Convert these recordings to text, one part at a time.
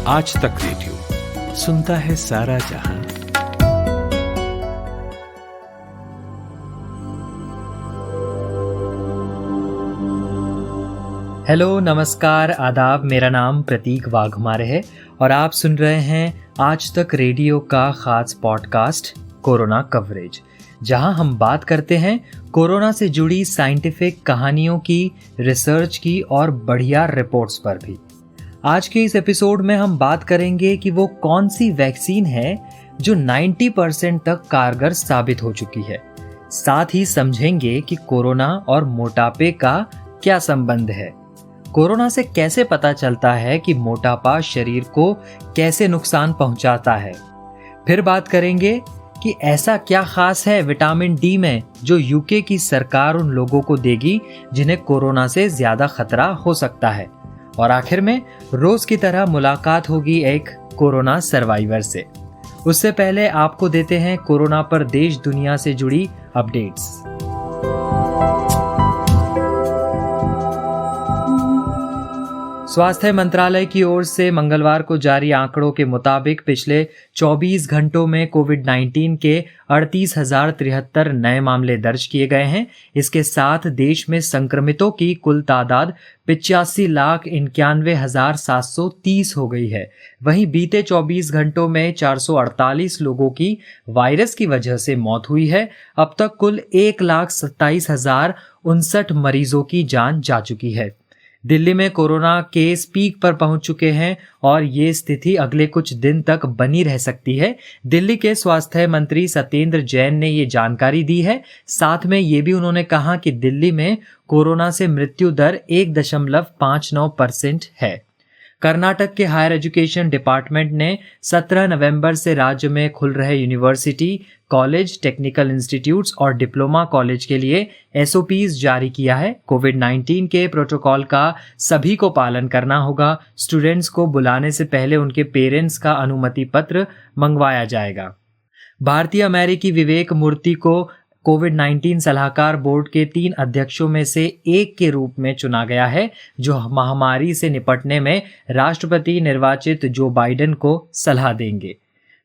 आज तक रेडियो सुनता है सारा जहां। हेलो, नमस्कार, आदाब। मेरा नाम प्रतीक वाघमारे है और आप सुन रहे हैं आज तक रेडियो का खास पॉडकास्ट कोरोना कवरेज, जहां हम बात करते हैं कोरोना से जुड़ी साइंटिफिक कहानियों की, रिसर्च की और बढ़िया रिपोर्ट्स पर भी। आज के इस एपिसोड में हम बात करेंगे कि वो कौन सी वैक्सीन है जो 90% तक कारगर साबित हो चुकी है। साथ ही समझेंगे कि कोरोना और मोटापे का क्या संबंध है, कोरोना से कैसे पता चलता है कि मोटापा शरीर को कैसे नुकसान पहुंचाता है। फिर बात करेंगे कि ऐसा क्या खास है विटामिन डी में जो यूके की सरकार उन लोगों को देगी जिन्हें कोरोना से ज्यादा खतरा हो सकता है। और आखिर में रोज की तरह मुलाकात होगी एक कोरोना सर्वाइवर से। उससे पहले आपको देते हैं कोरोना पर देश दुनिया से जुड़ी अपडेट्स। स्वास्थ्य मंत्रालय की ओर से मंगलवार को जारी आंकड़ों के मुताबिक पिछले 24 घंटों में कोविड-19 के 38,073 नए मामले दर्ज किए गए हैं। इसके साथ देश में संक्रमितों की कुल तादाद 85,91,730 हो गई है। वहीं बीते 24 घंटों में 448 लोगों की वायरस की वजह से मौत हुई है। अब तक कुल 1,27,059 मरीजों की जान जा चुकी है। दिल्ली में कोरोना केस पीक पर पहुंच चुके हैं और ये स्थिति अगले कुछ दिन तक बनी रह सकती है। दिल्ली के स्वास्थ्य मंत्री सत्येंद्र जैन ने ये जानकारी दी है। साथ में ये भी उन्होंने कहा कि दिल्ली में कोरोना से मृत्यु दर 1.59% है। कर्नाटक के हायर एजुकेशन डिपार्टमेंट ने 17 नवंबर से राज्य में खुल रहे यूनिवर्सिटी, कॉलेज, टेक्निकल इंस्टीट्यूट्स और डिप्लोमा कॉलेज के लिए एसओपीज जारी किया है। कोविड-19 के प्रोटोकॉल का सभी को पालन करना होगा। स्टूडेंट्स को बुलाने से पहले उनके पेरेंट्स का अनुमति पत्र मंगवाया जाएगा। भारतीय अमेरिकी विवेक मूर्ति को कोविड-19 सलाहकार बोर्ड के 3 अध्यक्षों में से एक के रूप में चुना गया है, जो महामारी से निपटने में राष्ट्रपति निर्वाचित जो बाइडेन को सलाह देंगे।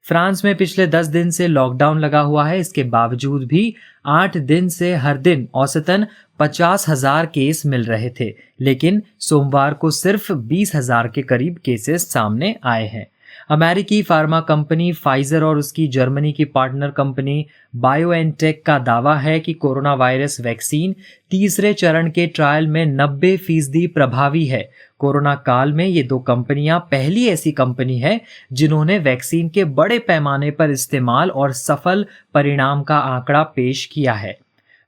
फ्रांस में पिछले 10 दिन से लॉकडाउन लगा हुआ है। इसके बावजूद भी 8 दिन से हर दिन औसतन 50,000 केस मिल रहे थे, लेकिन सोमवार को सिर्फ 20,000 के करीब केसेस सामने आए हैं। अमेरिकी फार्मा कंपनी फाइजर और उसकी जर्मनी की पार्टनर कंपनी बायोएनटेक का दावा है कि कोरोना वायरस वैक्सीन तीसरे चरण के ट्रायल में 90% प्रभावी है। कोरोना काल में ये 2 कंपनियां पहली ऐसी कंपनी है जिन्होंने वैक्सीन के बड़े पैमाने पर इस्तेमाल और सफल परिणाम का आंकड़ा पेश किया है।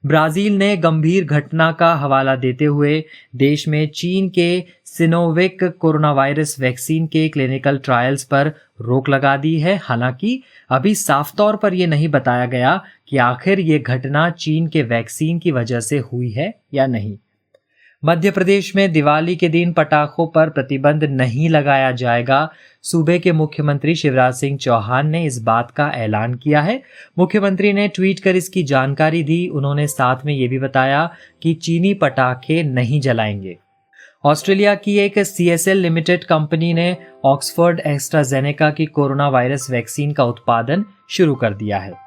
ब्राजील ने गंभीर घटना का हवाला देते हुए देश में चीन के सिनोवेक कोरोना वायरस वैक्सीन के क्लिनिकल ट्रायल्स पर रोक लगा दी है। हालांकि अभी साफ तौर पर यह नहीं बताया गया कि आखिर ये घटना चीन के वैक्सीन की वजह से हुई है या नहीं। मध्य प्रदेश में दिवाली के दिन पटाखों पर प्रतिबंध नहीं लगाया जाएगा। सूबे के मुख्यमंत्री शिवराज सिंह चौहान ने इस बात का ऐलान किया है। मुख्यमंत्री ने ट्वीट कर इसकी जानकारी दी। उन्होंने साथ में ये भी बताया कि चीनी पटाखे नहीं जलाएंगे। ऑस्ट्रेलिया की एक CSL लिमिटेड कंपनी ने ऑक्सफोर्ड एस्ट्राजेनेका की कोरोना वायरस वैक्सीन का उत्पादन शुरू कर दिया है।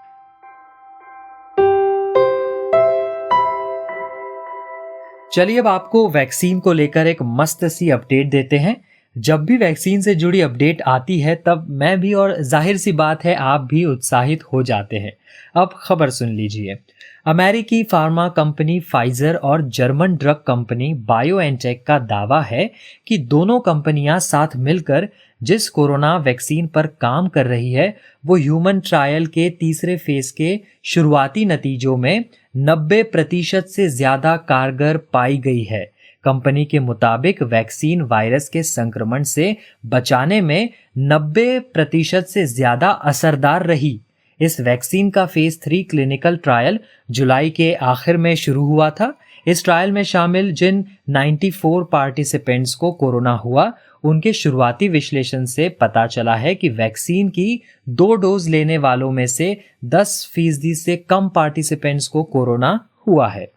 चलिए अब आपको वैक्सीन को लेकर एक मस्त सी अपडेट देते हैं। जब भी वैक्सीन से जुड़ी अपडेट आती है तब मैं भी और जाहिर सी बात है आप भी उत्साहित हो जाते हैं। अब खबर सुन लीजिए। अमेरिकी फार्मा कंपनी फाइजर और जर्मन ड्रग कंपनी बायोएनटेक का दावा है कि दोनों कंपनियां साथ मिलकर जिस कोरोना वैक्सीन पर काम कर रही है वो ह्यूमन ट्रायल के तीसरे फेज के शुरुआती नतीजों में 90% से ज्यादा कारगर पाई गई है। कंपनी के मुताबिक वैक्सीन वायरस के संक्रमण से बचाने में 90% से ज्यादा असरदार रही। इस वैक्सीन का फेज 3 क्लिनिकल ट्रायल जुलाई के आखिर में शुरू हुआ था। इस ट्रायल में शामिल जिन 94 पार्टिसिपेंट्स को कोरोना हुआ उनके शुरुआती विश्लेषण से पता चला है कि वैक्सीन की 2 डोज लेने वालों में से 10% से कम पार्टिसिपेंट्स को कोरोना हुआ है।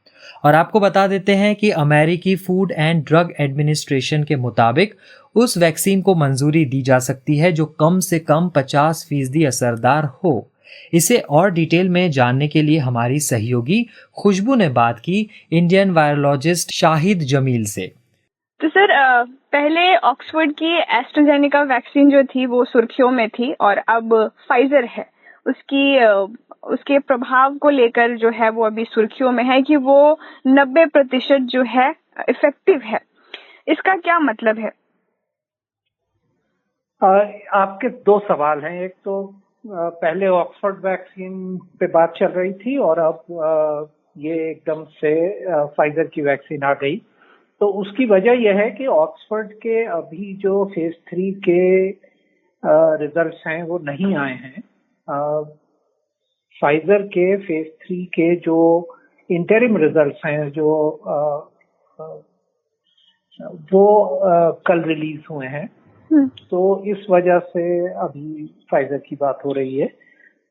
और आपको बता देते हैं कि अमेरिकी फूड एंड ड्रग एडमिनिस्ट्रेशन के मुताबिक उस वैक्सीन को मंजूरी दी जा सकती है जो कम से कम 50% असरदार हो। इसे और डिटेल में जानने के लिए हमारी सहयोगी खुशबू ने बात की इंडियन वायरोलॉजिस्ट शाहिद जमील से। तो सर, पहले ऑक्सफोर्ड की एस्ट्राजेनेका वैक्सीन जो थी वो सुर्खियों में थी और अब फाइजर है। उसके प्रभाव को लेकर जो है वो अभी सुर्खियों में है कि वो 90% जो है इफेक्टिव है। इसका क्या मतलब है? आपके दो सवाल हैं। एक तो पहले ऑक्सफोर्ड वैक्सीन पे बात चल रही थी और अब ये एकदम से फाइजर की वैक्सीन आ गई। तो उसकी वजह यह है कि ऑक्सफोर्ड के अभी जो फेज 3 के रिजल्ट्स हैं वो नहीं आए हैं। फाइजर के फेज 3 के जो इंटरिम रिजल्ट्स हैं वो कल रिलीज हुए हैं। तो इस वजह से अभी फाइजर की बात हो रही है।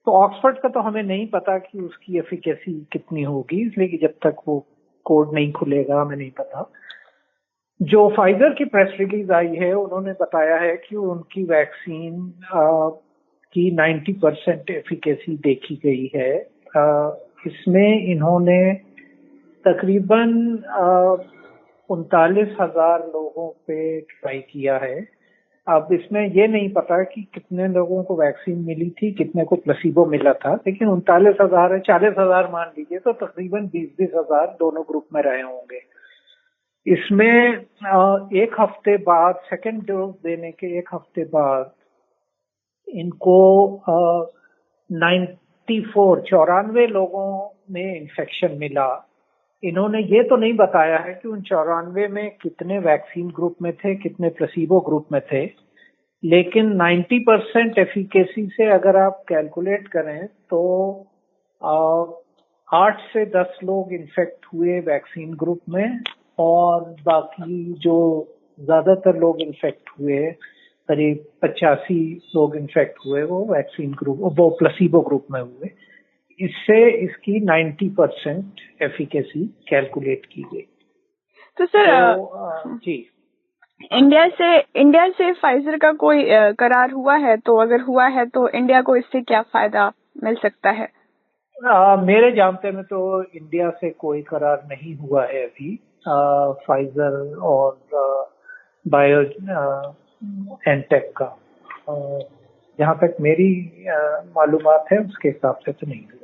तो ऑक्सफोर्ड का तो हमें नहीं पता कि उसकी एफिकेसी कितनी होगी, इसलिए कि जब तक वो कोड नहीं खुलेगा हमें नहीं पता। जो फाइजर की प्रेस रिलीज आई है उन्होंने बताया है कि उनकी वैक्सीन की 90% एफिकेसी देखी गई है। इसमें इन्होंने तकरीबन 39,000 लोगों पे ट्राई किया है। अब इसमें ये नहीं पता कि कितने लोगों को वैक्सीन मिली थी, कितने को प्लेसिबो मिला था, लेकिन 39,000 है, 40,000 मान लीजिए, तो तकरीबन 20,000 दोनों ग्रुप में रहे होंगे। इसमें एक हफ्ते बाद, सेकेंड डोज देने के एक हफ्ते बाद इनको 94 लोगों में इन्फेक्शन मिला। इन्होंने ये तो नहीं बताया है कि उन 94 में कितने वैक्सीन ग्रुप में थे, कितने प्लेसिबो ग्रुप में थे, लेकिन 90% एफिकेसी से अगर आप कैलकुलेट करें तो 8 से 10 लोग इन्फेक्ट हुए वैक्सीन ग्रुप में और बाकी जो ज्यादातर लोग इन्फेक्ट हुए, करीब 85 लोग इन्फेक्ट हुए, वो वैक्सीन ग्रुप, वो प्लेसिबो ग्रुप में हुए। इससे इसकी 90% एफिकेसी कैलकुलेट की गई। तो सर, जी, इंडिया से फाइजर का कोई करार हुआ है? तो अगर हुआ है तो इंडिया को इससे क्या फायदा मिल सकता है? मेरे जानते में तो इंडिया से कोई करार नहीं हुआ है अभी फाइजर और बायो एनटेक का। जहाँ तक मेरी मालूमात है उसके हिसाब से तो नहीं हुआ है।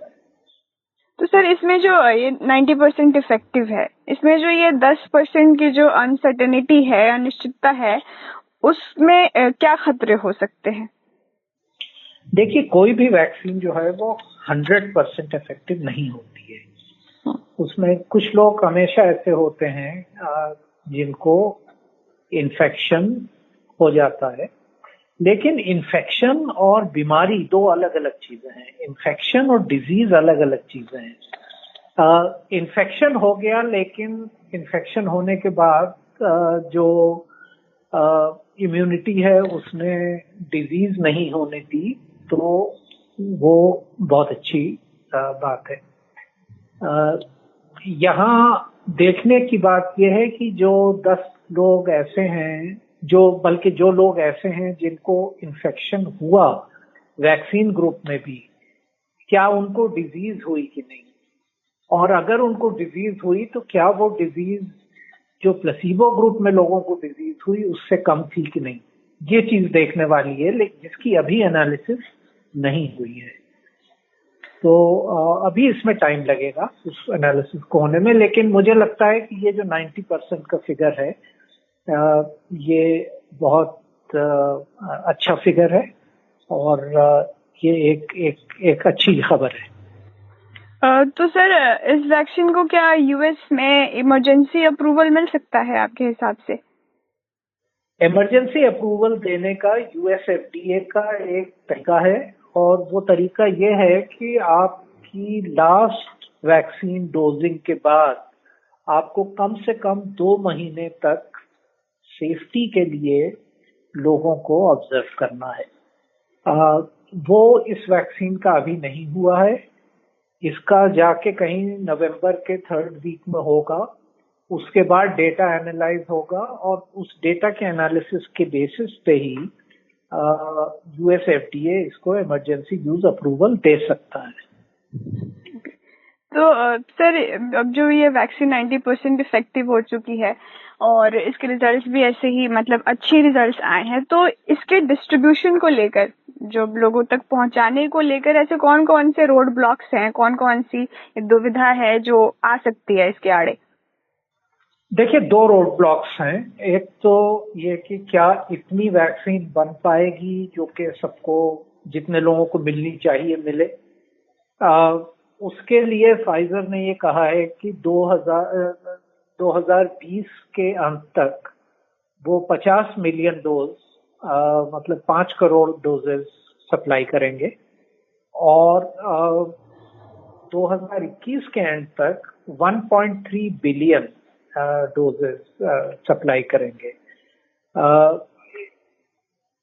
तो सर, इसमें जो ये 90% इफेक्टिव है, इसमें जो ये 10% की जो अनसर्टेनिटी है, अनिश्चितता है, उसमें क्या खतरे हो सकते हैं? देखिए, कोई भी वैक्सीन जो है वो 100% इफेक्टिव नहीं होती है। उसमें कुछ लोग हमेशा ऐसे होते हैं जिनको इन्फेक्शन हो जाता है, लेकिन इन्फेक्शन और बीमारी दो अलग अलग चीजें हैं। इन्फेक्शन और डिजीज अलग अलग चीजें हैं। इन्फेक्शन हो गया, लेकिन इन्फेक्शन होने के बाद जो इम्यूनिटी है उसने डिजीज नहीं होने दी, तो वो बहुत अच्छी बात है। यहाँ देखने की बात यह है कि जो 10 लोग ऐसे हैं, जो लोग ऐसे हैं जिनको इन्फेक्शन हुआ वैक्सीन ग्रुप में भी, क्या उनको डिजीज हुई कि नहीं, और अगर उनको डिजीज हुई तो क्या वो डिजीज जो प्लेसिबो ग्रुप में लोगों को डिजीज हुई उससे कम थी कि नहीं, ये चीज देखने वाली है, लेकिन जिसकी अभी एनालिसिस नहीं हुई है। तो अभी इसमें टाइम लगेगा उस एनालिसिस को होने में, लेकिन मुझे लगता है कि ये जो 90% का फिगर है ये बहुत अच्छा फिगर है और ये एक अच्छी खबर है। तो सर, इस वैक्सीन को क्या यूएस में इमरजेंसी अप्रूवल मिल सकता है आपके हिसाब से? इमरजेंसी अप्रूवल देने का यूएस एफडीए का एक तरीका है, और वो तरीका ये है कि आपकी लास्ट वैक्सीन डोजिंग के बाद आपको कम से कम 2 महीने तक सेफ्टी के लिए लोगों को ऑब्जर्व करना है। वो इस वैक्सीन का अभी नहीं हुआ है। इसका जाके कहीं नवंबर के 3rd वीक में होगा, उसके बाद डेटा एनालाइज होगा और उस डेटा के एनालिसिस के बेसिस पे ही यूएस एफडीए इसको इमरजेंसी यूज अप्रूवल दे सकता है। तो सर, अब जो ये वैक्सीन 90% इफेक्टिव हो चुकी है और इसके रिजल्ट्स भी ऐसे ही मतलब अच्छे रिजल्ट्स आए हैं, तो इसके डिस्ट्रीब्यूशन को लेकर, जो लोगों तक पहुंचाने को लेकर ऐसे कौन कौन से रोड ब्लॉक्स हैं, कौन कौन सी दुविधा है जो आ सकती है इसके आड़े? देखिए, 2 रोड ब्लॉक्स हैं। एक तो ये कि क्या इतनी वैक्सीन बन पाएगी जो कि सबको, जितने लोगों को मिलनी चाहिए, मिले। उसके लिए फाइजर ने ये कहा है कि 2020 के अंत तक वो 50 मिलियन डोज, मतलब 5 करोड़ डोजेस सप्लाई करेंगे और 2021 के एंड तक 1.3 बिलियन डोजेस सप्लाई करेंगे।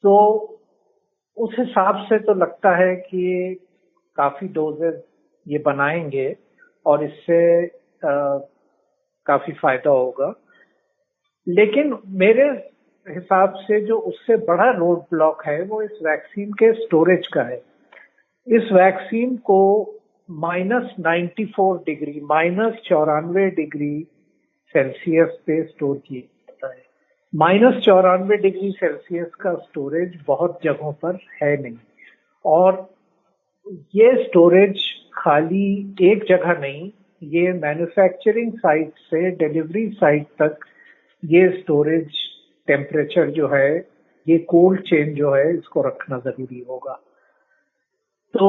तो उस हिसाब से तो लगता है कि काफी डोजेस ये बनाएंगे और इससे काफी फायदा होगा। लेकिन मेरे हिसाब से जो उससे बड़ा रोड ब्लॉक है वो इस वैक्सीन के स्टोरेज का है। इस वैक्सीन को -94 डिग्री, -94 डिग्री सेल्सियस पे स्टोर किया जाता है। -94 डिग्री सेल्सियस का स्टोरेज बहुत जगहों पर है नहीं, और ये स्टोरेज खाली एक जगह नहीं, ये मैन्युफैक्चरिंग साइट से डिलीवरी साइट तक ये स्टोरेज टेम्परेचर जो है, ये कोल्ड चेन जो है, इसको रखना जरूरी होगा। तो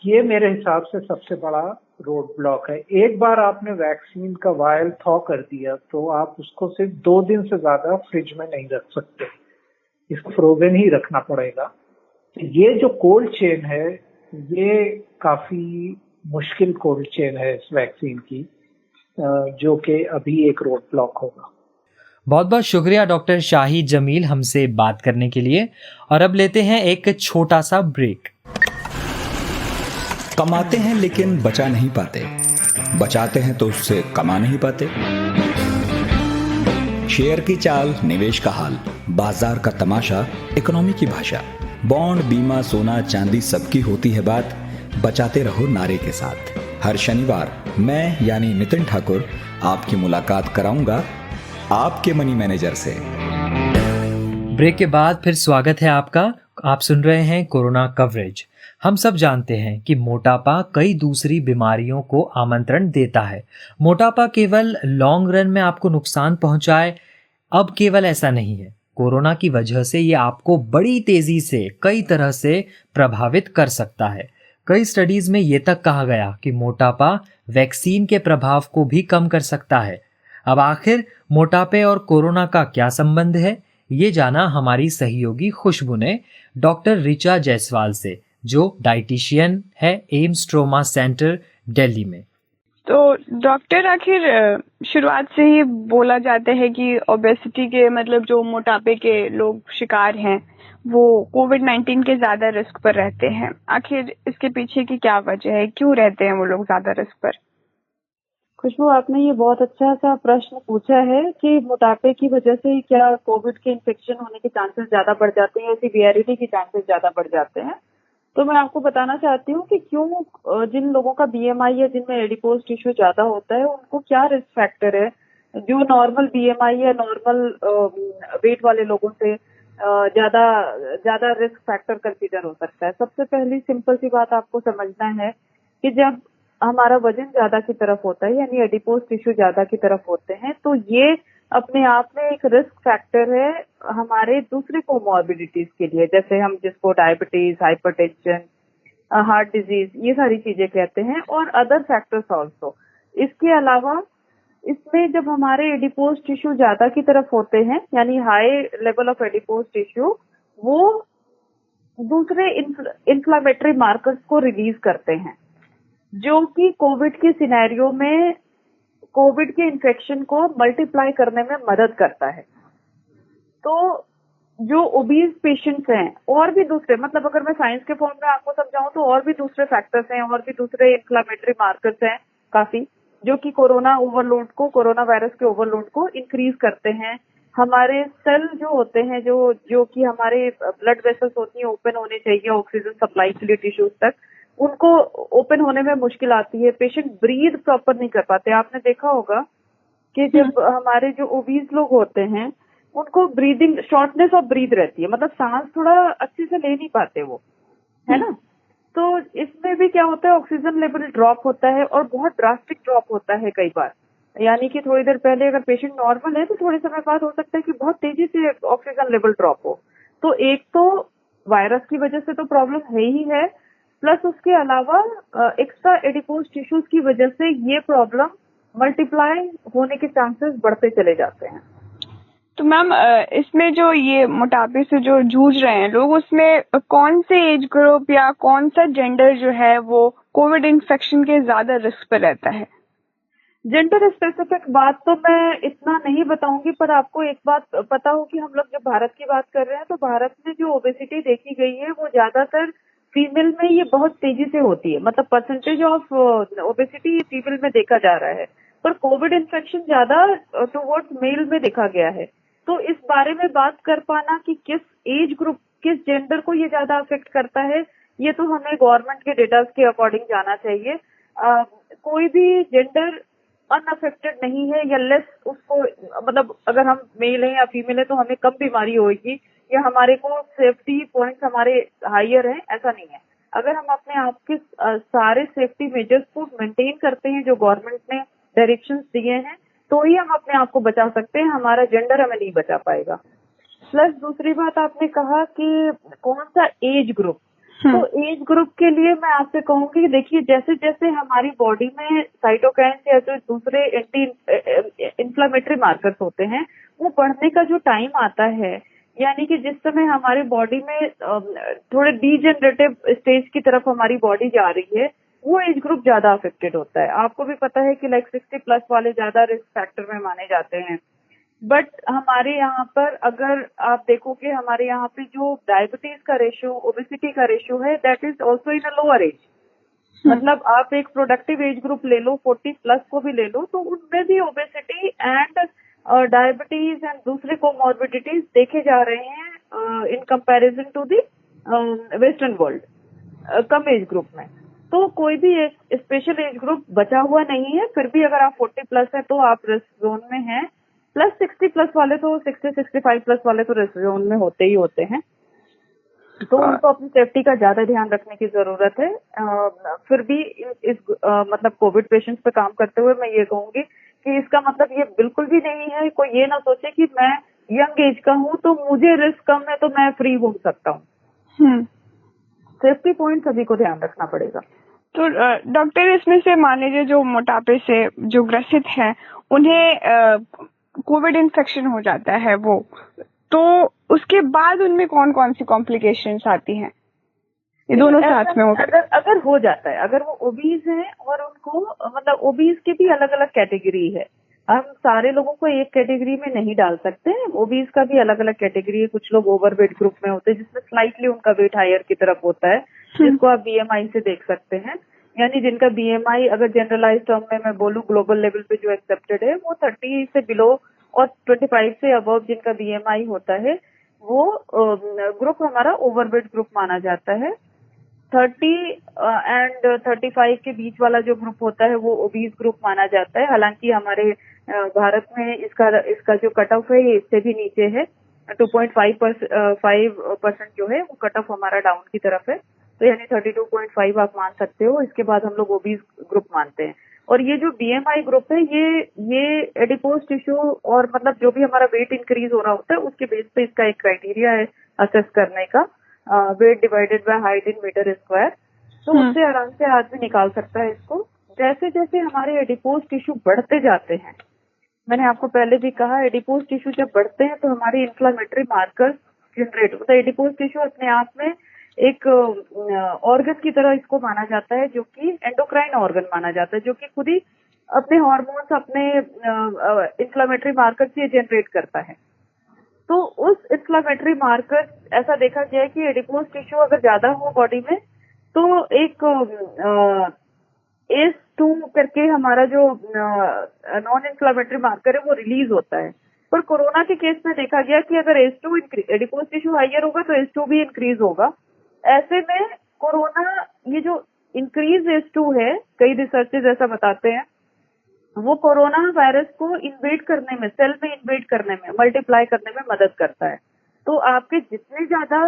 ये मेरे हिसाब से सबसे बड़ा रोड ब्लॉक है। एक बार आपने वैक्सीन का वायल थॉ कर दिया तो आप उसको सिर्फ 2 दिन से ज्यादा फ्रिज में नहीं रख सकते, इसको फ्रोजन ही रखना पड़ेगा। तो ये जो कोल्ड चेन है, ये काफी मुश्किल कोल्ड चेन है इस वैक्सीन की, जो कि अभी एक रोड ब्लॉक होगा। बहुत बहुत शुक्रिया डॉक्टर शाहिद जमील हमसे बात करने के लिए। और अब लेते हैं एक छोटा सा ब्रेक। कमाते हैं लेकिन बचा नहीं पाते, बचाते हैं तो उससे कमा नहीं पाते। शेयर की चाल, निवेश का हाल, बाजार का तमाशा, इकोनॉमी की भाषा, बॉन्ड, बीमा, सोना, चांदी, सबकी होती है बात। बचाते रहो नारे के साथ। हर शनिवार मैं यानी नितिन ठाकुर आपकी मुलाकात कराऊंगा आपके मनी मैनेजर से। ब्रेक के बाद फिर स्वागत है आपका। आप सुन रहे हैं कोरोना कवरेज। हम सब जानते हैं कि मोटापा कई दूसरी बीमारियों को आमंत्रण देता है। मोटापा केवल लॉन्ग रन में आपको नुकसान पहुंचाए, अब केवल ऐसा नहीं है। कोरोना की वजह से ये आपको बड़ी तेजी से कई तरह से प्रभावित कर सकता है। कई स्टडीज में ये तक कहा गया कि मोटापा वैक्सीन के प्रभाव को भी कम कर सकता है। अब आखिर मोटापे और कोरोना का क्या संबंध है, ये जाना हमारी सहयोगी खुशबू ने डॉक्टर ऋचा जायसवाल से, जो डाइटिशियन है एम्स ट्रोमा सेंटर दिल्ली में। तो डॉक्टर, आखिर शुरुआत से ही बोला जाता है कि ओबेसिटी के मतलब जो मोटापे के लोग शिकार हैं वो कोविड-19 के ज्यादा रिस्क पर रहते हैं। आखिर इसके पीछे की क्या वजह है, क्यों रहते हैं वो लोग ज्यादा रिस्क पर? खुशबू, आपने ये बहुत अच्छा सा प्रश्न पूछा है कि मोटापे की वजह से क्या कोविड के इन्फेक्शन होने के चांसेस ज्यादा बढ़ जाते हैं, सीवियरिटी के चांसेस ज्यादा बढ़ जाते हैं। तो मैं आपको बताना चाहती हूँ कि क्यों जिन लोगों का बीएमआई या जिनमें एडिपोज टिश्यू ज्यादा होता है उनको क्या रिस्क फैक्टर है जो नॉर्मल बीएमआई या नॉर्मल वेट वाले लोगों से ज्यादा रिस्क फैक्टर कंसीडर हो सकता है। सबसे पहली सिंपल सी बात आपको समझना है कि जब हमारा वजन ज्यादा की तरफ होता है, यानी एडिपोज टिश्यू ज्यादा की तरफ होते हैं, तो ये अपने आप में एक रिस्क फैक्टर है हमारे दूसरे कोमॉर्बिडिटीज के लिए, जैसे हम जिसको डायबिटीज, हाइपरटेंशन, हार्ट डिजीज, ये सारी चीजें कहते हैं, और अदर फैक्टर्स ऑल्सो। इसके अलावा इसमें जब हमारे एडिपोज टिश्यू ज्यादा की तरफ होते हैं, यानी high level of adipose tissue, वो दूसरे इन्फ्लामेटरी मार्कर्स को रिलीज करते हैं, जो कि कोविड के सिनेरियो में कोविड के इन्फेक्शन को मल्टीप्लाई करने में मदद करता है। तो जो ओबीज पेशेंट्स हैं, और भी दूसरे, मतलब अगर मैं साइंस के फॉर्म में आपको समझाऊं तो और भी दूसरे फैक्टर्स हैं और भी दूसरे इन्फ्लामेटरी मार्कर्स हैं काफी, जो कि कोरोना वायरस के ओवरलोड को इंक्रीज करते हैं। हमारे सेल जो होते हैं, जो कि हमारे ब्लड वेसल्स होती हैं, ओपन होने चाहिए ऑक्सीजन सप्लाई के लिए टिश्यूज तक, उनको ओपन होने में मुश्किल आती है। पेशेंट ब्रीथ प्रॉपर नहीं कर पाते। आपने देखा होगा कि जब हमारे जो ओबीज लोग होते हैं, उनको ब्रीदिंग शॉर्टनेस ऑफ ब्रीथ रहती है, मतलब सांस थोड़ा अच्छे से ले नहीं पाते वो, है ना। तो इसमें भी क्या होता है, ऑक्सीजन लेवल ड्रॉप होता है और बहुत ड्रास्टिक ड्रॉप होता है कई बार। यानी कि थोड़ी देर पहले अगर पेशेंट नॉर्मल है तो थोड़े समय बाद हो सकता है कि बहुत तेजी से ऑक्सीजन लेवल ड्रॉप हो। तो एक तो वायरस की वजह से तो प्रॉब्लम है ही है, प्लस उसके अलावा एक्स्ट्रा एडिपोज टिश्यूज की वजह से ये प्रॉब्लम मल्टीप्लाई होने के चांसेस बढ़ते चले जाते हैं। तो मैम, इसमें जो ये मोटापे से जो जूझ रहे हैं लोग, उसमें कौन से एज ग्रुप या कौन सा जेंडर जो है वो कोविड इन्फेक्शन के ज्यादा रिस्क पर रहता है? जेंडर स्पेसिफिक बात तो मैं इतना नहीं बताऊंगी, पर आपको एक बात पता हो कि हम लोग जब भारत की बात कर रहे हैं तो भारत में जो ओबेसिटी देखी गई है वो ज्यादातर फीमेल में ये बहुत तेजी से होती है, मतलब परसेंटेज ऑफ ओबेसिटी फीमेल में देखा जा रहा है, पर कोविड इन्फेक्शन ज्यादा टुवर्ड्स मेल में देखा गया है। तो इस बारे में बात कर पाना कि किस एज ग्रुप, किस जेंडर को ये ज्यादा अफेक्ट करता है, ये तो हमें गवर्नमेंट के डेटा के अकॉर्डिंग जाना चाहिए। कोई भी जेंडर अनअफेक्टेड नहीं है या लेस उसको, मतलब अगर हम मेल हैं या फीमेल है तो हमें कम बीमारी होगी या हमारे को सेफ्टी पॉइंट्स हमारे हायर हैं, ऐसा नहीं है। अगर हम अपने आप के सारे सेफ्टी मेजर्स को मेंटेन करते हैं जो गवर्नमेंट ने डायरेक्शंस दिए हैं, तो ही हम अपने आप को बचा सकते हैं, हमारा जेंडर हमें नहीं बचा पाएगा। प्लस दूसरी बात आपने कहा कि कौन सा एज ग्रुप, तो एज ग्रुप के लिए मैं आपसे कहूंगी कि देखिए जैसे जैसे हमारी बॉडी में साइटोकाइन्स या जो दूसरे एंटी इन्फ्लेमेटरी मार्कर्स होते हैं वो बढ़ने का जो टाइम आता है, यानी कि जिस समय हमारी बॉडी में थोड़े डीजेनरेटिव स्टेज की तरफ हमारी बॉडी जा रही है, वो एज ग्रुप ज्यादा अफेक्टेड होता है। आपको भी पता है कि लाइक 60+ वाले ज्यादा रिस्क फैक्टर में माने जाते हैं। बट हमारे यहाँ पर अगर आप देखोगे, हमारे यहाँ पे जो डायबिटीज का रेशियो, ओबेसिटी का रेशियो है, that is also in a lower age. मतलब आप एक प्रोडक्टिव एज ग्रुप ले लो, 40+ को भी ले लो, तो उनमें भी ओबेसिटी एंड डायबिटीज एंड दूसरे कोमॉर्बिडिटीज देखे जा रहे हैं in comparison to the western world कम एज ग्रुप में। तो कोई भी एक स्पेशल एज ग्रुप बचा हुआ नहीं है। फिर भी अगर आप 40+ है तो आप रिस्क जोन में हैं, प्लस 60+ वाले तो 60-65+ वाले तो रिस्क जोन में होते ही होते हैं। तो उनको अपनी सेफ्टी का ज्यादा ध्यान रखने की जरूरत है। फिर भी इस मतलब कोविड पेशेंट्स पे काम करते हुए मैं ये कहूंगी कि इसका मतलब ये बिल्कुल भी नहीं है, कोई ये ना सोचे कि मैं यंग एज का हूँ तो मुझे रिस्क कम है तो मैं फ्री घूम सकता हूँ। सेफ्टी पॉइंट सभी को ध्यान रखना पड़ेगा। तो डॉक्टर, इसमें से मान लीजिए जो मोटापे से जो ग्रसित है उन्हें कोविड इन्फेक्शन हो जाता है वो, तो उसके बाद उनमें कौन कौन सी कॉम्प्लिकेशंस आती हैं? ये दोनों साथ में अगर हो जाता है, अगर वो ओबीज हैं और उनको, मतलब ओबीज की भी अलग अलग कैटेगरी है, हम सारे लोगों को एक कैटेगरी में नहीं डाल सकते हैं। ओबीज का भी अलग अलग कैटेगरी है। कुछ लोग ओवरवेट ग्रुप में होते हैं जिसमें स्लाइटली उनका वेट हायर की तरफ होता है, जिसको आप बीएमआई से देख सकते हैं। यानी जिनका बीएमआई अगर जनरलाइज टर्म में मैं बोलूं, ग्लोबल लेवल पे जो एक्सेप्टेड है वो 30 से बिलो और 25 से अबव जिनका बीएमआई होता है वो ग्रुप हमारा ओवरवेट ग्रुप माना जाता है। 30 एंड 35 के बीच वाला जो ग्रुप होता है वो ओबीज ग्रुप माना जाता है। हालांकि हमारे भारत में इसका जो कट ऑफ है ये इससे भी नीचे है, 2.5% जो है वो कट ऑफ हमारा डाउन की तरफ है। तो यानी 32.5 आप मान सकते हो। इसके बाद हम लोग ओबीज ग्रुप मानते हैं। और ये जो बीएमआई ग्रुप है ये एडिपोज टिश्यू और मतलब जो भी हमारा वेट इंक्रीज हो रहा होता है उसके बेस पे इसका एक क्राइटेरिया है असेस करने का, weight divided by height in metre square. तो उससे आराम से आदमी निकाल सकता है इसको। जैसे जैसे हमारे एडिपोज टिश्यू बढ़ते जाते हैं, मैंने आपको पहले भी कहा, एडिपोज टिश्यू जब बढ़ते हैं तो हमारी इन्फ्लेमेटरी मार्कर्स जनरेट होता है। एडिपोज टिश्यू अपने आप में एक ऑर्गन की तरह इसको माना जाता है, जो कि एंडोक्राइन ऑर्गन माना जाता है, जो कि खुद ही अपने हार्मोन्स, अपने इन्फ्लेमेटरी मार्कर से जनरेट करता है। तो उस इन्फ्लेमेटरी मार्कर, ऐसा देखा गया है कि एडिपोज टिश्यू अगर ज्यादा हो बॉडी में तो एक ACE2 करके हमारा जो नॉन इन्फ्लेमेटरी मार्कर है वो रिलीज होता है। पर कोरोना के केस में देखा गया कि अगर ACE2 एडिपोज टिश्यू हाइयर होगा तो ACE2 भी इंक्रीज होगा। ऐसे में कोरोना ये जो इंक्रीज ACE2 है, कई रिसर्चेस ऐसा बताते हैं, वो कोरोना वायरस को इन्वेड करने में, सेल में इन्वेड करने में, मल्टीप्लाई करने में मदद करता है। तो आपके जितने ज्यादा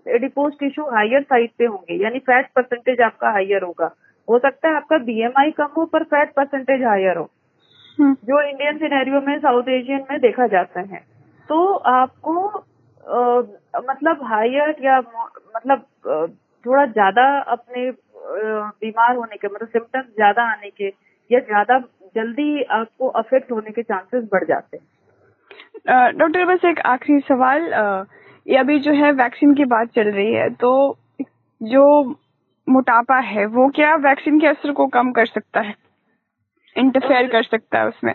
एडिपोज टिश्यू हायर साइड पे होंगे, यानी फैट परसेंटेज आपका हायर होगा, हो सकता है आपका BMI कम हो पर फैट परसेंटेज हायर हो, जो इंडियन सिनेरियो में, साउथ एशियन में देखा जाता है। तो आपको मतलब हायर या मतलब थोड़ा ज्यादा अपने बीमार होने के, मतलब सिम्टम्स ज्यादा आने के या ज्यादा जल्दी आपको अफेक्ट होने के चांसेस बढ़ जाते हैं। डॉक्टर, बस एक आखिरी सवाल, ये अभी जो है वैक्सीन की बात चल रही है, तो जो मोटापा है वो क्या वैक्सीन के असर को कम कर सकता है, इंटरफेयर कर सकता है उसमें?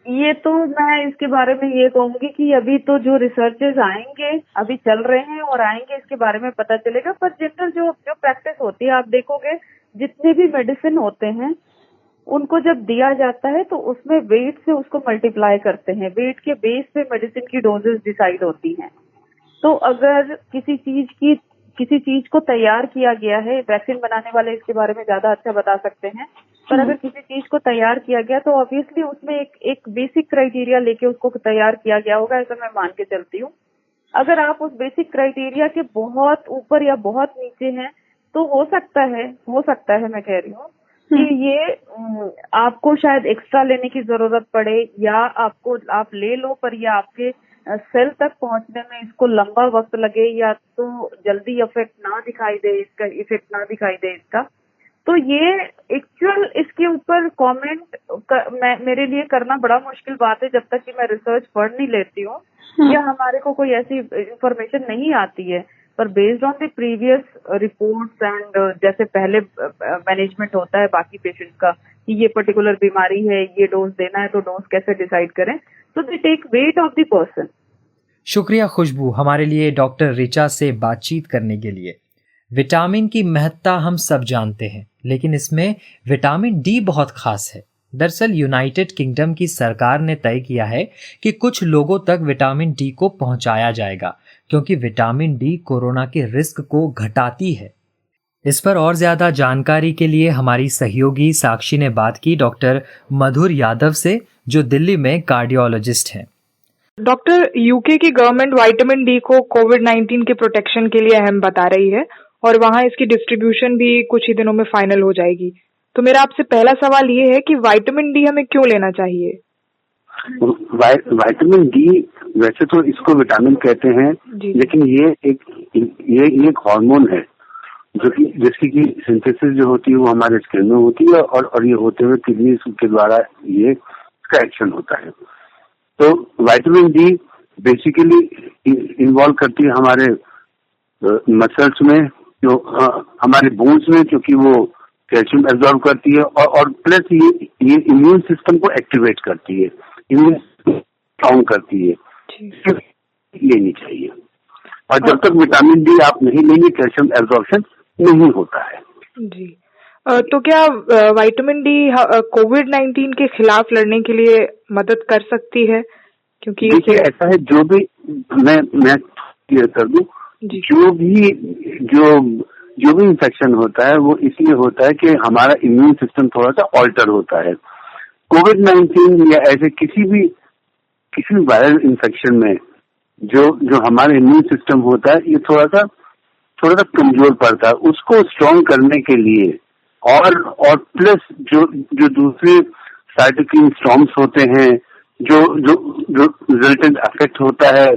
ये तो मैं इसके बारे में ये कहूंगी कि अभी तो जो रिसर्चेस आएंगे, अभी चल रहे हैं और आएंगे, इसके बारे में पता चलेगा। पर जनरल जो प्रैक्टिस होती है, आप देखोगे जितने भी मेडिसिन होते हैं उनको जब दिया जाता है तो उसमें वेट से उसको मल्टीप्लाई करते हैं, वेट के बेस पे मेडिसिन की डोजेस डिसाइड होती हैं। तो अगर किसी चीज को तैयार किया गया है, वैक्सीन बनाने वाले इसके बारे में ज्यादा अच्छा बता सकते हैं, पर अगर किसी चीज को तैयार किया गया तो ऑब्वियसली उसमें एक बेसिक क्राइटेरिया लेके उसको तैयार किया गया होगा, ऐसा मैं मान के चलती हूँ। अगर आप उस बेसिक क्राइटेरिया के बहुत ऊपर या बहुत नीचे हैं तो हो सकता है मैं कह रही हूँ कि ये आपको शायद एक्स्ट्रा लेने की जरूरत पड़े, या आप ले लो पर ये आपके सेल तक पहुंचने में इसको लंबा वक्त लगे, या तो जल्दी इफेक्ट ना दिखाई दे इसका। तो ये एक्चुअल इसके ऊपर कमेंट मेरे लिए करना बड़ा मुश्किल बात है जब तक कि मैं रिसर्च पढ़ नहीं लेती हूँ या हमारे को कोई ऐसी इंफॉर्मेशन नहीं आती है। पर based on the previous reports and जैसे पहले मैनेजमेंट होता है बाकी पेशेंट का कि ये पर्टिकुलर बीमारी है, ये डोज देना है, तो डोज कैसे डिसाइड करें, तो they take weight of the person. शुक्रिया खुशबू, हमारे लिए डॉक्टर ऋचा से बातचीत करने के लिए। विटामिन की महत्ता हम सब जानते हैं, लेकिन इसमें विटामिन डी बहुत खास है। दरअसल यूनाइटेड किंगडम की सरकार ने तय किया है कि कुछ लोगों तक विटामिन डी को पहुंचाया जाएगा, क्योंकि विटामिन डी कोरोना के रिस्क को घटाती है। इस पर और ज्यादा जानकारी के लिए हमारी सहयोगी साक्षी ने बात की डॉक्टर मधुर यादव से, जो दिल्ली में कार्डियोलॉजिस्ट हैं। डॉक्टर, यूके की गवर्नमेंट विटामिन डी को कोविड-19 के प्रोटेक्शन के लिए अहम बता रही है और वहां इसकी डिस्ट्रीब्यूशन भी कुछ ही दिनों में फाइनल हो जाएगी। तो मेरा आपसे पहला सवाल ये है कि विटामिन डी हमें क्यों लेना चाहिए? विटामिन डी वैसे तो इसको विटामिन कहते हैं, लेकिन ये एक हार्मोन है जो कि जिसकी की सिंथेसिस जो होती है वो हमारे स्किन में होती है और ये होते हुए किडनी के द्वारा ये इसका एक्शन होता है। तो विटामिन डी बेसिकली इन्वॉल्व करती है हमारे मसल्स में, जो हमारे बोन्स में, क्योंकि वो कैल्शियम एब्जॉर्ब करती है और प्लस ये इम्यून सिस्टम को एक्टिवेट करती है, इम्यून स्ट्रॉन्ग करती है, लेनी चाहिए। और जब तक विटामिन डी आप नहीं लेंगे कैल्शियम एब्जॉर्प्शन नहीं होता है। जी, तो क्या विटामिन डी कोविड-19 के खिलाफ लड़ने के लिए मदद कर सकती है? क्योंकि देखिए ऐसा है, जो भी मैं क्लियर कर दूं, जो भी इन्फेक्शन होता है वो इसलिए होता है कि हमारा इम्यून सिस्टम थोड़ा सा ऑल्टर होता है। कोविड-19 या ऐसे किसी भी वायरल इन्फेक्शन में जो हमारा इम्यून सिस्टम होता है ये थोड़ा सा कमजोर पड़ता है। उसको स्ट्रॉन्ग करने के लिए और प्लस जो दूसरे साइटोकिन स्टॉर्म्स होते हैं, जो रिजल्टेंट इफेक्ट होता है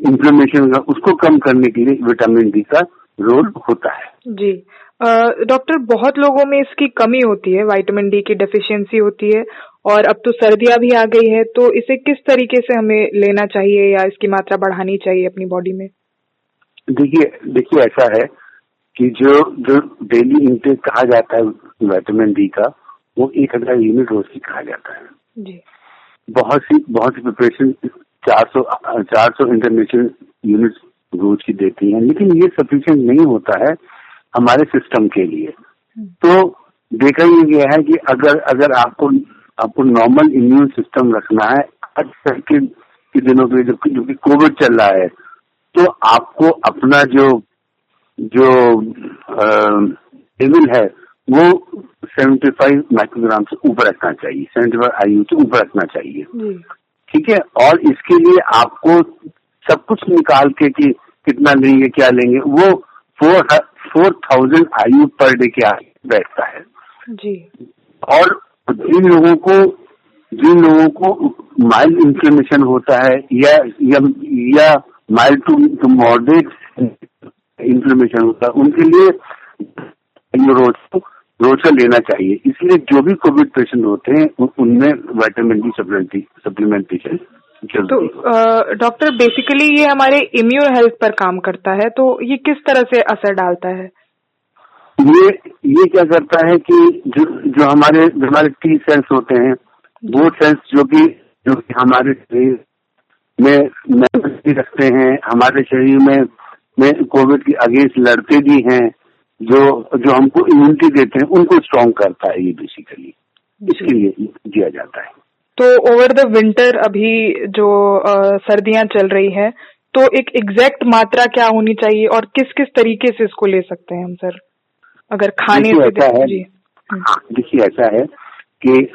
इन्फ्लेमेशन का, उसको कम करने के लिए विटामिन डी का रोल होता है। जी डॉक्टर, बहुत लोगों में इसकी कमी होती है, विटामिन डी की डेफिशिएंसी होती है, और अब तो सर्दियां भी आ गई है, तो इसे किस तरीके से हमें लेना चाहिए या इसकी मात्रा बढ़ानी चाहिए अपनी बॉडी में? देखिए ऐसा है कि जो डेली इंटेक कहा जाता है विटामिन डी का, वो 1000 यूनिट रोज की कहा जाता है। जी, बहुत सी प्रिपरेशन 400 इंटरनेशनल यूनिट रोज की देती हैं, लेकिन ये सफिशिएंट नहीं होता है हमारे सिस्टम के लिए। तो देखा ही गया है कि अगर आपको नॉर्मल इम्यून सिस्टम रखना है आज के दिनों पे जो कि कोविड चल रहा है, तो आपको अपना जो लेवल है वो 75 माइक्रोग्राम से ऊपर रखना चाहिए, 75 IU से ऊपर रखना चाहिए। ठीक है, और इसके लिए आपको सब कुछ निकाल के कि कितना लेंगे क्या लेंगे, वो 4000 IU पर डे के आगे बैठता है जी। और जिन लोगों को माइल्ड इन्फ्लेमेशन होता है या माइल्ड टू मॉडरेट इन्फ्लेमेशन होता है, उनके लिए रोज का लेना चाहिए। इसलिए जो भी कोविड पेशेंट होते हैं उनमें विटामिन डी सप्लीमेंटेशन। तो डॉक्टर, बेसिकली ये हमारे इम्यून हेल्थ पर काम करता है, तो ये किस तरह से असर डालता है? ये क्या करता है कि जो हमारे टी सेल्स होते हैं, वो सेल्स जो कि हमारे शरीर में मेमोरी रखते हैं, हमारे शरीर में कोविड के अगेंस्ट लड़ते भी हैं, जो हमको इम्यूनिटी देते हैं, उनको स्ट्रॉन्ग करता है ये बेसिकली, इसके लिए दिया जाता है। तो ओवर द विंटर अभी जो सर्दियां चल रही है, तो एक एग्जैक्ट मात्रा क्या होनी चाहिए और किस किस तरीके से इसको ले सकते हैं हम सर, अगर खाने से? देखिए ऐसा है कि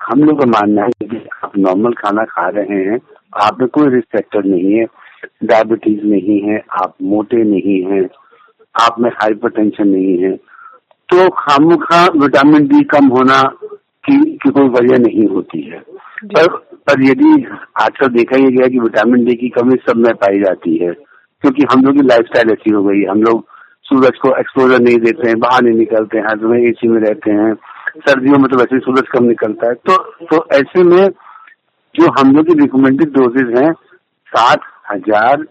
हम लोग का मानना है कि आप नॉर्मल खाना खा रहे हैं, आप में कोई रिस्क फैक्टर नहीं है, डायबिटीज नहीं है, आप मोटे नहीं हैं, आप में हाइपरटेंशन नहीं है, तो खामखा विटामिन डी कम होना की कोई वजह नहीं होती है। पर यदि आजकल देखा ही गया कि विटामिन डी की कमी सब में पाई जाती है, क्योंकि हम लोग की लाइफस्टाइल ऐसी हो गई, हम लोग सूरज को एक्सपोजर नहीं देते हैं, बाहर नहीं निकलते हैं, हर समय AC में रहते हैं, सर्दियों में तो वैसे सूरज कम निकलता है, तो ऐसे में जो हम लोग की रिकमेंडेड डोजेज हैं 7000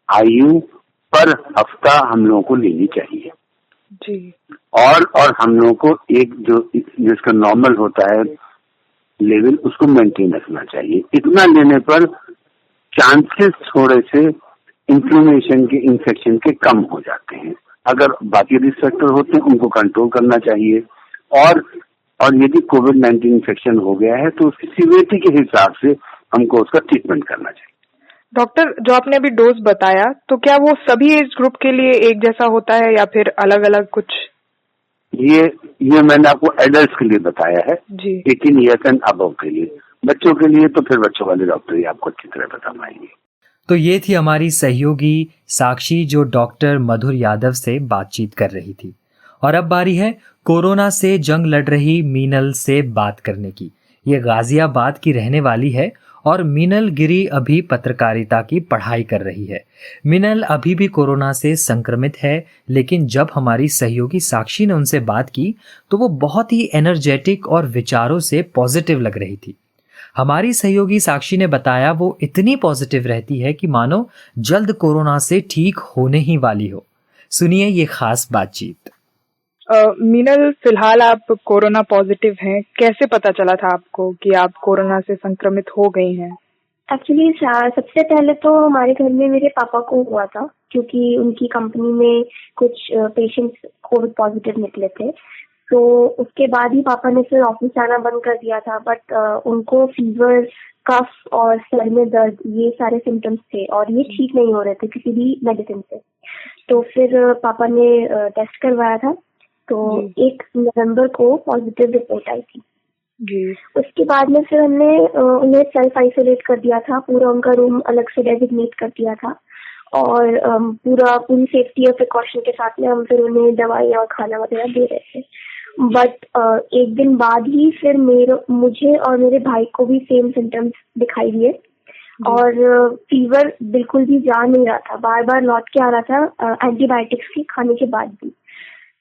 IU पर हफ्ता हम लोगों को लेनी चाहिए जी। और हम लोगों को एक जिसका नॉर्मल होता है लेवल, उसको मेंटेन रखना चाहिए। इतना लेने पर चांसेस थोड़े से इन्फ्लेमेशन के, इन्फेक्शन के कम हो जाते हैं। अगर बाकी रिस्क फैक्टर होते हैं उनको कंट्रोल करना चाहिए, और यदि कोविड-19 इन्फेक्शन हो गया है तो उसकी सीवियरिटी के हिसाब से हमको उसका ट्रीटमेंट करना चाहिए। डॉक्टर, जो आपने अभी डोज बताया, तो क्या वो सभी एज ग्रुप के लिए एक जैसा होता है या फिर अलग अलग कुछ? ये मैंने आपको एडल्ट के लिए बताया है जी, 18 ईयर्स एंड अबव के लिए। बच्चों के लिए तो फिर बच्चों वाले डॉक्टर ही आपको अच्छी तरह बता पाएंगे। तो ये थी हमारी सहयोगी साक्षी, जो डॉक्टर मधुर यादव से बातचीत कर रही थी। और अब बारी है कोरोना से जंग लड़ रही मीनल से बात करने की। ये गाजियाबाद की रहने वाली है और मीनल गिरी अभी पत्रकारिता की पढ़ाई कर रही है। मीनल अभी भी कोरोना से संक्रमित है, लेकिन जब हमारी सहयोगी साक्षी ने उनसे बात की तो वो बहुत ही एनर्जेटिक और विचारों से पॉजिटिव लग रही थी। हमारी सहयोगी साक्षी ने बताया वो इतनी पॉजिटिव रहती है कि मानो जल्द कोरोना से ठीक होने ही वाली हो। सुनिए ये खास बातचीत। मीनल, फिलहाल आप कोरोना पॉजिटिव हैं, कैसे पता चला था आपको कि आप कोरोना से संक्रमित हो गई हैं? एक्चुअली सबसे पहले तो हमारे घर में मेरे पापा को हुआ था, क्योंकि उनकी कंपनी में कुछ पेशेंट्स कोविड पॉजिटिव निकले थे। तो उसके बाद ही पापा ने फिर ऑफिस आना बंद कर दिया था, बट उनको फीवर, कफ और सर में दर्द, ये सारे सिम्टम्स थे और ये ठीक नहीं हो रहे थे किसी भी मेडिसिन से। तो फिर पापा ने टेस्ट करवाया था, तो 1 नवंबर को पॉजिटिव रिपोर्ट आई थी जी। उसके बाद में फिर हमने उन्हें सेल्फ आइसोलेट कर दिया था, पूरा उनका रूम अलग से डेजिग्नेट कर दिया था और पूरी सेफ्टी और प्रिकॉशन के साथ में हम फिर उन्हें दवाई और खाना वगैरह दे रहे थे। बट 1 दिन बाद ही फिर मुझे और मेरे भाई को भी सेम सिम्टम्स दिखाई दिए और फीवर बिल्कुल भी जा नहीं रहा था, बार बार लौट के आ रहा था एंटीबायोटिक्स के खाने के बाद भी।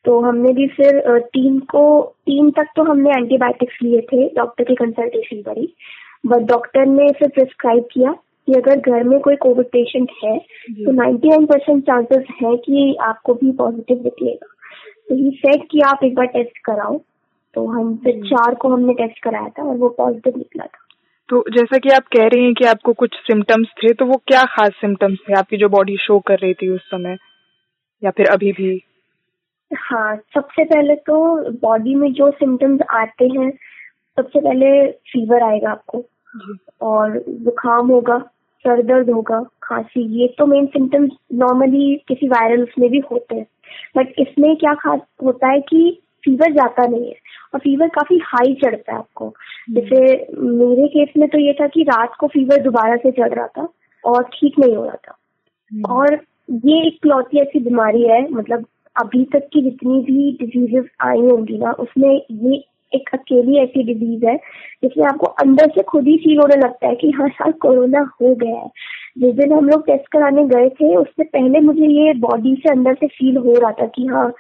तो हमने भी फिर 3 तक तो हमने एंटीबायोटिक्स लिए थे डॉक्टर की कंसल्टेशन पर ही, बट डॉक्टर ने फिर प्रिस्क्राइब किया कि अगर घर में कोई कोविड पेशेंट है तो 99% चांसेस है कि आपको भी पॉजिटिव निकलेगा। तो ही सेड कि आप एक बार टेस्ट कराओ। तो हम फिर 4 को हमने टेस्ट कराया था और वो पॉजिटिव निकला था। तो जैसा कि आप कह रही हैं कि आपको कुछ सिम्टम्स थे, तो वो क्या खास सिम्टम्स थे आपकी जो बॉडी शो कर रही थी उस समय या फिर अभी भी? हाँ, सबसे पहले तो बॉडी में जो सिम्टम्स आते हैं, सबसे पहले फीवर आएगा आपको और जुकाम होगा, सर दर्द होगा, खांसी, ये तो मेन सिम्टम्स नॉर्मली किसी वायरल उसमें भी होते हैं। बट इसमें क्या खास होता है कि फीवर जाता नहीं है और फीवर काफी हाई चढ़ता है आपको। जैसे मेरे केस में तो ये था कि रात को फीवर दोबारा से चढ़ रहा था और ठीक नहीं हो रहा था। और ये एक इकलौती ऐसी बीमारी है, मतलब अभी तक की जितनी भी डिजीजेस आई होंगी ना, उसमें ये एक अकेली ऐसी डिजीज है जिसमें आपको अंदर से खुद ही फील होने लगता है कि हाँ शायद कोरोना हो गया है। जिस दिन हम लोग टेस्ट कराने गए थे उससे पहले मुझे ये बॉडी से अंदर से फील हो रहा था कि हाँ,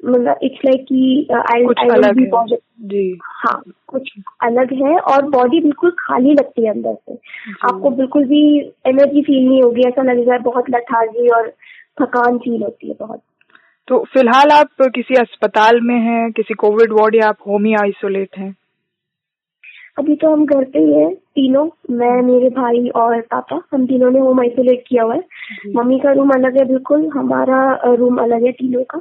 मतलब इट्स लाइक कि आई विल बी पॉजिटिव। हाँ, कुछ अलग है और बॉडी बिल्कुल खाली लगती है अंदर से, आपको बिल्कुल भी एनर्जी फील नहीं होगी, ऐसा लगेगा बहुत लेथार्जी और थकान फील होती है बहुत। तो फिलहाल आप किसी अस्पताल में हैं, किसी कोविड वार्ड, या आप होम ही आइसोलेट हैं? अभी तो हम घर पे ही हैं तीनों, मैं, मेरे भाई और पापा, हम तीनों ने होम आइसोलेट किया हुआ है। मम्मी का रूम अलग है बिल्कुल, हमारा रूम अलग है तीनों का।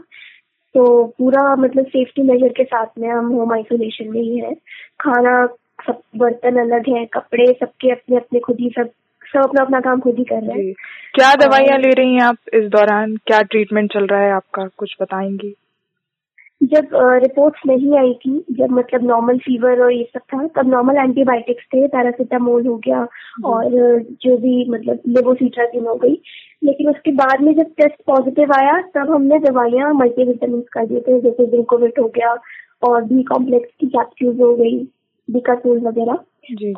तो पूरा मतलब सेफ्टी मेजर के साथ में हम होम आइसोलेशन में ही है। खाना, सब बर्तन अलग है, कपड़े सबके अपने अपने खुद ही, सब अपना अपना काम खुद ही कर रहे हैं। क्या दवाइयाँ ले रही हैं आप इस दौरान? क्या ट्रीटमेंट चल रहा है आपका, कुछ बताएंगी? जब रिपोर्ट्स नहीं आई थी, जब मतलब नॉर्मल फीवर और ये सब था, तब नॉर्मल एंटीबायोटिक्स थे, पैरासीटामोल हो गया और जो भी मतलब लेवोसिट्राजिन हो गई। लेकिन उसके बाद में जब टेस्ट पॉजिटिव आया तब हमने दवाइयाँ मल्टीविटामिन कर दिए थे, जैसे जिंकोविट हो गया और बी कॉम्प्लेक्स की कैप्सूल्स हो गई, बिकासूल वगैरह।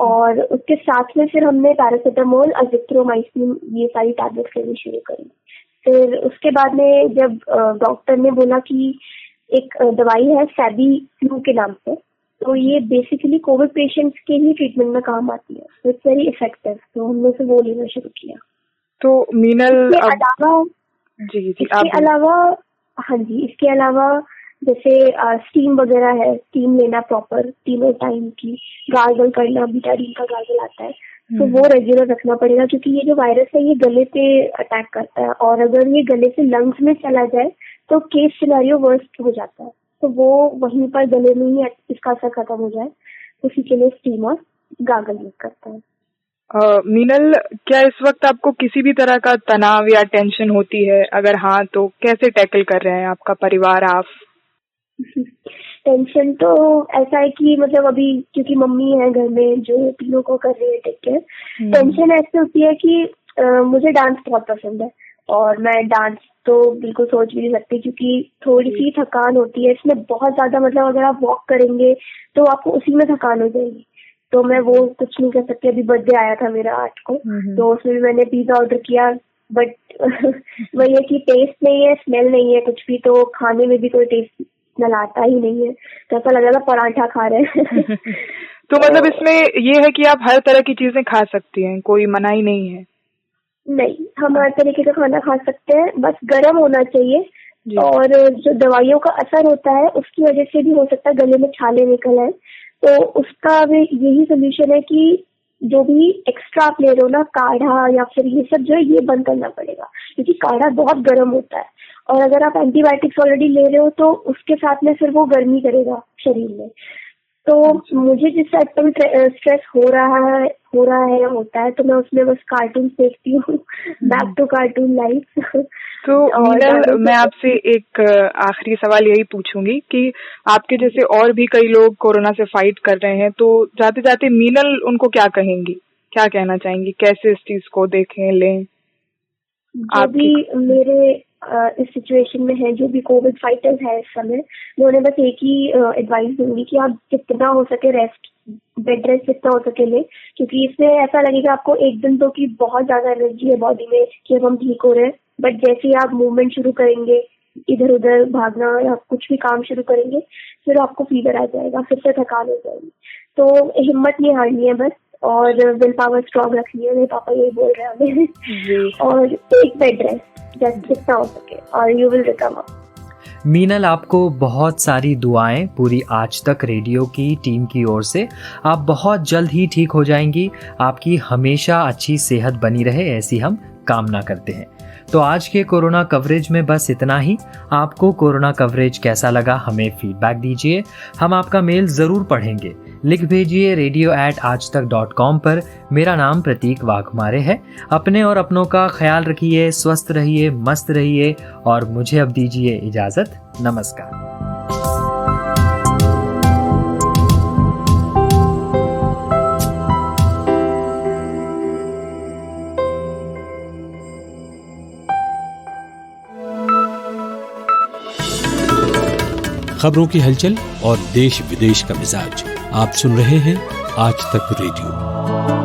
और उसके साथ में फिर हमने पैरासीटामोल, अजिथ्रोमाइसिन, ये सारी टैबलेट्स लेनी शुरू करी। फिर उसके बाद में जब डॉक्टर ने बोला कि एक दवाई है फैबी फ्लू के नाम से, तो ये बेसिकली कोविड पेशेंट्स के ही ट्रीटमेंट में काम आती है, तो इट्स वेरी इफेक्टिव, तो हमने फिर वो लेना शुरू किया। तो मीनल, इसके अलावा जैसे स्टीम वगैरह है, स्टीम लेना प्रॉपर तीनों टाइम की, गार्गल करना, बीटाडीन का गार्गल आता है, तो वो रेगुलर रखना पड़ेगा, क्योंकि ये जो वायरस है ये गले पे अटैक करता है और अगर ये गले से लंग्स में चला जाए तो केस सिनेरियो वर्स्ट हो जाता है, तो वो वहीं पर गले में ही इसका असर खत्म हो जाए, उसी के लिए स्टीम और गार्गल यूज करता है। मीनल, क्या इस वक्त आपको किसी भी तरह का तनाव या टेंशन होती है? अगर हाँ तो कैसे टैकल कर रहे हैं आपका परिवार, आप? टेंशन तो ऐसा है कि मतलब अभी क्योंकि मम्मी है घर में जो तीनों को कर रही है टेक केयर, टेंशन ऐसे होती है कि मुझे डांस बहुत पसंद है और मैं डांस तो बिल्कुल सोच भी नहीं सकती, क्योंकि थोड़ी सी थकान होती है इसमें बहुत ज्यादा, मतलब अगर आप वॉक करेंगे तो आपको उसी में थकान हो जाएगी, तो मैं वो कुछ नहीं कर सकती। अभी बर्थडे आया था मेरा 8 को, तो उसमें भी मैंने पिज्जा ऑर्डर किया, बट वही है कि टेस्ट नहीं है, स्मेल नहीं है कुछ भी, तो खाने में भी कोई टेस्ट नलाता ही नहीं है, तो ऐसा लग रहा था पराठा खा रहे हैं। तो मतलब इसमें ये है कि आप हर तरह की चीजें खा सकती हैं, कोई मनाही नहीं है? नहीं, हम हर तरीके का खाना खा सकते हैं, बस गर्म होना चाहिए। और जो दवाइयों का असर होता है उसकी वजह से भी हो सकता है गले में छाले निकल आए, तो उसका भी यही सोल्यूशन है कि जो भी एक्स्ट्रा आप ले रहे हो ना, काढ़ा या फिर ये सब जो है ये बंद करना पड़ेगा, क्योंकि काढ़ा बहुत गर्म होता है और अगर आप एंटीबायोटिक्स ऑलरेडी ले रहे हो तो उसके साथ में फिर वो गर्मी करेगा शरीर में। तो मुझे जिस टाइप का भी स्ट्रेस हो रहा है या होता है, तो मैं उसमें बस कार्टून देखती हूँ, बैक टू कार्टून लाइफ। तो मीनल, मैं आपसे एक आखिरी सवाल यही पूछूंगी कि आपके जैसे और भी कई लोग कोरोना से फाइट कर रहे हैं, तो जाते जाते मीनल उनको क्या कहेंगी, क्या कहना चाहेंगी, कैसे इस चीज को देखें, लें? जो भी मेरे इस सिचुएशन में है, जो भी कोविड फाइटर्स है इस समय, मैं उन्हें बस एक ही एडवाइस दूंगी कि आप जितना हो सके रेस्ट, बेड रेस्ट जितना हो सके ले, क्योंकि इसमें ऐसा लगेगा आपको एक दिन तो कि बहुत ज्यादा एनर्जी है बॉडी में कि अब हम ठीक हो रहे हैं, बट जैसे ही आप मूवमेंट शुरू करेंगे, इधर उधर भागना या कुछ भी काम शुरू करेंगे, फिर आपको फीवर आ जाएगा, फिर से थकान हो जाएगी। तो हिम्मत नहीं हारनी है बस, और विल पावर स्ट्रॉन्ग रखनी है, मेरे पापा यही बोल रहे हैं हमें। और एक बेड रेस्ट जितना हो सके और यू विल रिकवर। मीनल, आपको बहुत सारी दुआएं पूरी आज तक रेडियो की टीम की ओर से। आप बहुत जल्द ही ठीक हो जाएंगी, आपकी हमेशा अच्छी सेहत बनी रहे, ऐसी हम कामना करते हैं। तो आज के कोरोना कवरेज में बस इतना ही। आपको कोरोना कवरेज कैसा लगा हमें फीडबैक दीजिए, हम आपका मेल ज़रूर पढ़ेंगे। लिख भेजिए radio@aajtak.com पर। मेरा नाम प्रतीक वाघमारे है। अपने और अपनों का ख्याल रखिए, स्वस्थ रहिए, मस्त रहिए और मुझे अब दीजिए इजाज़त। नमस्कार। खबरों की हलचल और देश विदेश का मिजाज आप सुन रहे हैं आज तक रेडियो।